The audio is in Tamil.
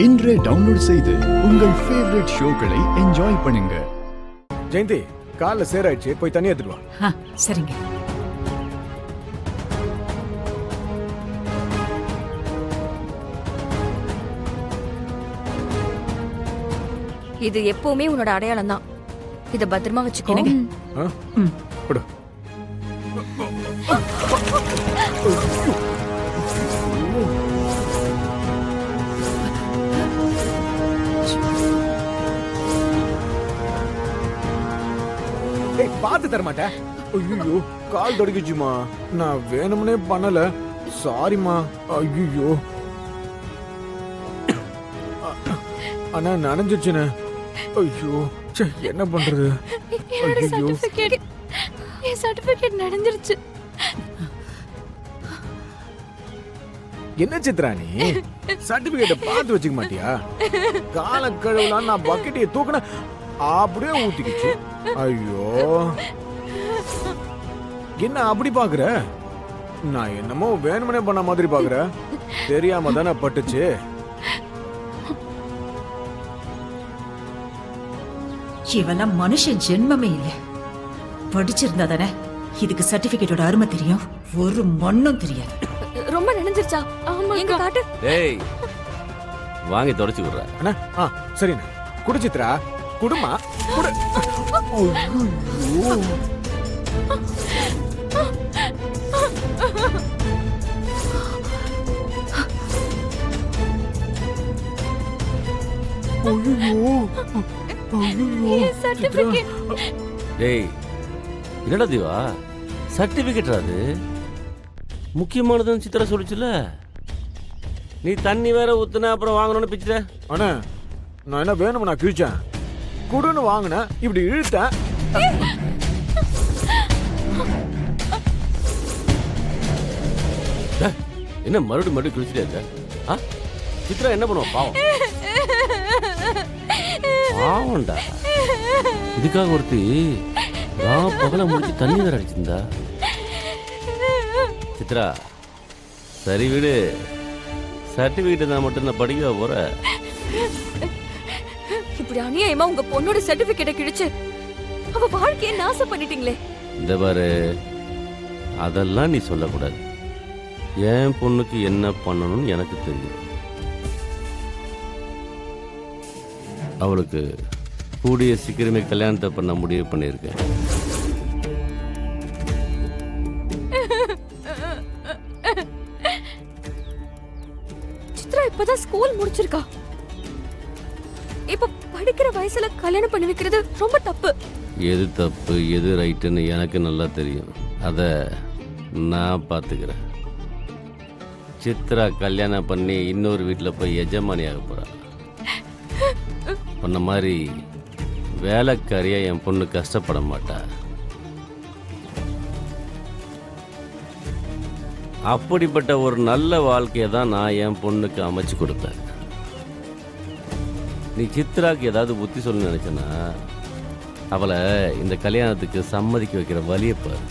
இன்றே டவுன்லோட் செய்து உங்கள் ஃபேவரட் ஷோக்களை என்ஜாய் பண்ணுங்க. ஜெயந்தி, காலைல சேராயிடுச்சு, போய் தண்ணி எடுத்துட்டு வா. சரிங்க. இது எப்பவுமே உன்னோட அடையாளம் தான். இத பத்திரமா வச்சுக்கோ. கொடு. பாத்து தர மாட்டேன். ஐயோ, கால் தடுக்கிச்சுமா. நான் வேணும்னே பண்ணல. சாரிமா. ஐயோ அண்ணா, நனைஞ்சிச்சுண்ணே. ஐயோ, என்ன பண்றது? என் சர்டிபிகேட் நனைஞ்சிருச்சு. என்ன சித்ரா, நீ சர்டிபிகேட் பார்த்து வச்சுக்க மாட்டியா? கால கழுவலாம் நான் பக்கெட்டியை தூக்குன அப்படியே ஊத்திக்கிச்சு. ஐயோ, என்ன அப்படி பாக்குற? நான் என்னமோ வேணுமனே பண்ண மாதிரி பாக்குற. தெரியாம தானே பட்டுச்சு. இவெல்லாம் மனுஷன் ஜென்மமே இல்ல. படிச்சிருந்தா தானே இதுக்கு சர்டிபிகேட்டோட அருமை தெரியும். ஒரு மண்ணும் தெரியாது. ரொம்ப நினைஞ்சிருச்சா? எங்க காட்டு. டேய், வாங்கி தொடச்சு விடுற. அண்ணா, சரிண்ணா. குடு சித்ரா, குடுமா, குடு. டேய், என்னடா தீவா, சர்டிபிகேட் அது முக்கியமானதுன்னு சித்திர சொல்லிச்சுல. நீ தண்ணி வேற ஊத்துன, அப்புறம் வாங்கணும்னு பிச்சுட்ட. அண்ணா, நான் என்ன வேணும் நான் கிழிச்சேன். குடுன்னு வாங்கினேன், இப்படி இழுத்தேன். என்ன மறுபடியும் கிழிச்சிட்டே இருக்க? சித்ரா என்ன பண்ணுவோம்? பாவம் பாவம்டா. இதுக்காக ஒருத்தி பகல முடிச்சு தண்ணி வேற அடிச்சிருந்தா. சித்ரா, சரி விடு. சர்டிபிகேட் தான் மட்டும் நான் படிக்க போற. இப்படி அநியாயமா உங்க பொண்ணோட சர்டிபிகேட்டை கிழிச்சு அவ வாழ்க்கையை நாசம் பண்ணிட்டீங்களே. இந்த பாரு, அதெல்லாம் நீ சொல்லக்கூடாது. என் பொண்ணுக்கு என்ன பண்ணணும்னு எனக்கு தெரியும். அவளுக்கு கூடிய சீக்கிரமே கல்யாணத்தை பண்ண முடிவு பண்ணியிருக்கேன். சித்ரா இப்பதான் ஸ்கூல் முடிச்சிருக்கா. இப்ப படிக்கிற வயசுல கல்யாணம் பண்ணி வைக்கிறது ரொம்ப தப்பு. எது தப்பு எது ரைட்டுன்னு எனக்கு நல்லா தெரியும். அத நான் பார்த்துக்கிறேன். சித்ரா கல்யாணம் பண்ணி இன்னொரு வீட்டில் போய் எஜமானியாக போறா. பண்ண மாதிரி வேலைக்காரியா என் பொண்ணு கஷ்டப்பட மாட்டா. அப்படிப்பட்ட ஒரு நல்ல வாழ்க்கையை தான் நான் என் பொண்ணுக்கு அமைச்சு கொடுப்பேன். நீ சித்ராக்கு ஏதாவது புத்தி சொல்ல நினைச்சனா அவளை இந்த கல்யாணத்துக்கு சம்மதிக்க வைக்கிற வழியை பாரு.